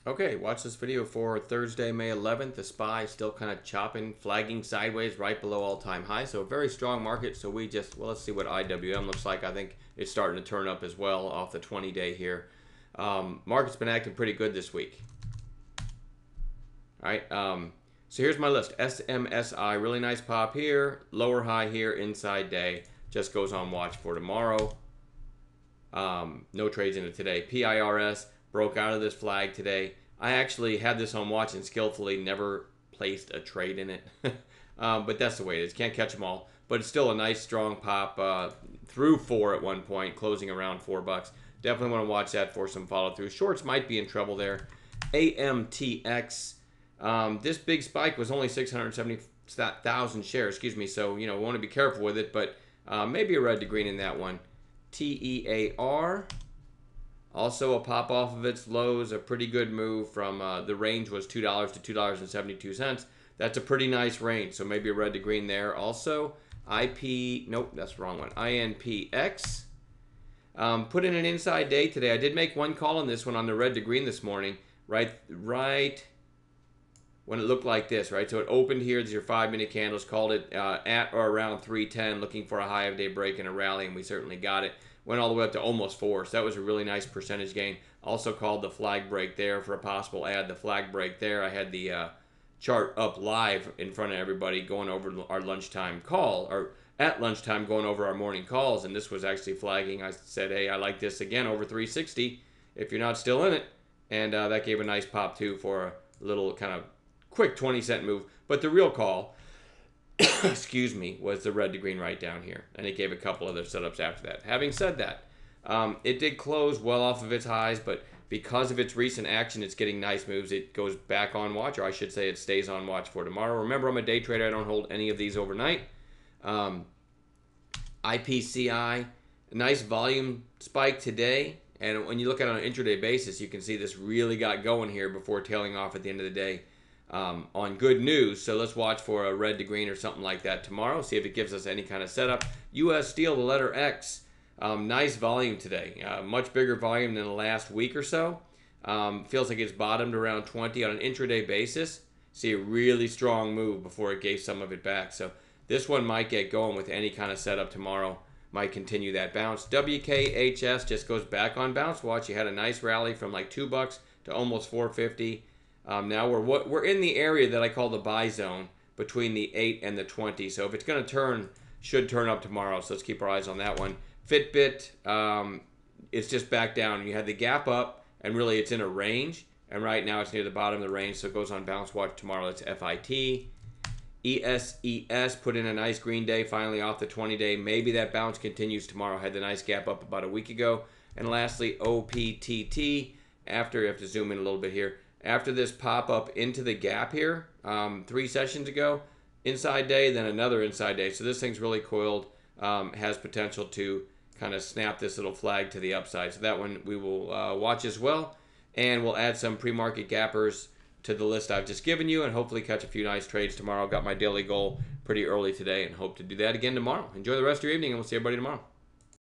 Okay, watch this video for Thursday, May 11th. The SPY is still kind of chopping, flagging sideways right below all-time high. So a very strong market. So let's see what IWM looks like. I think it's starting to turn up as well off the 20-day here. Market's been acting pretty good this week. All right, so here's my list. SMSI, really nice pop here. Lower high here, inside day. Just goes on watch for tomorrow. No trades in it today. PIRS broke out of this flag today. I actually had this on watch and skillfully never placed a trade in it. But that's the way it is. Can't catch them all. But it's still a nice strong pop through 4 at one point, closing around $4. Definitely want to watch that for some follow through. Shorts might be in trouble there. AMTX. This big spike was only 670,000 shares. Excuse me. So, we want to be careful with it. But maybe a red to green in that one. TEAR. Also a pop off of its lows, a pretty good move from the range was $2 to $2.72. That's a pretty nice range, so maybe a red to green there. Also, nope, that's the wrong one. INPX. Put in an inside day today. I did make one call on this one on the red to green this morning, right when it looked like this, right? So it opened here. These are 5-minute candles. Called it at or around 310, looking for a high of day break and a rally, and we certainly got it. Went all the way up to almost 4, so that was a really nice percentage gain. Also called the flag break there for a possible add. The flag break there. I had the chart up live in front of everybody going over our lunchtime call, or at lunchtime going over our morning calls, and this was actually flagging. I said, hey, I like this again over 360 if you're not still in it, and that gave a nice pop too for a little kind of quick 20-cent move. But the real call, excuse me, was the red to green right down here, and it gave a couple other setups after that. Having said that, it did close well off of its highs, but because of its recent action, it's getting nice moves. It goes back on watch, or I should say it stays on watch for tomorrow. Remember, I'm a day trader. I don't hold any of these overnight. IPCI, nice volume spike today, and when you look at it on an intraday basis, you can see this really got going here before tailing off at the end of the day. On good news, so let's watch for a red to green or something like that tomorrow, see if it gives us any kind of setup. US Steel, the letter X, nice volume today, much bigger volume than the last week or so. Feels like it's bottomed around 20 on an intraday basis. See a really strong move before it gave some of it back, so this one might get going with any kind of setup tomorrow, might continue that bounce. WKHS just goes back on bounce watch. You had a nice rally from like $2 to almost $4.50. Now we're in the area that I call the buy zone between the 8 and the 20. So if it's going to turn, should turn up tomorrow. So let's keep our eyes on that one. Fitbit, it's just back down. You had the gap up, and really it's in a range. And right now it's near the bottom of the range, so it goes on bounce watch tomorrow. That's FIT. ESES put in a nice green day, finally off the 20-day. Maybe that bounce continues tomorrow. Had the nice gap up about a week ago. And lastly, OPTT. After, you have to zoom in a little bit here. After this pop up into the gap here 3 sessions ago, inside day, then another inside day. So this thing's really coiled, has potential to kind of snap this little flag to the upside. So that one we will watch as well. And we'll add some pre-market gappers to the list I've just given you and hopefully catch a few nice trades tomorrow. Got my daily goal pretty early today and hope to do that again tomorrow. Enjoy the rest of your evening, and we'll see everybody tomorrow.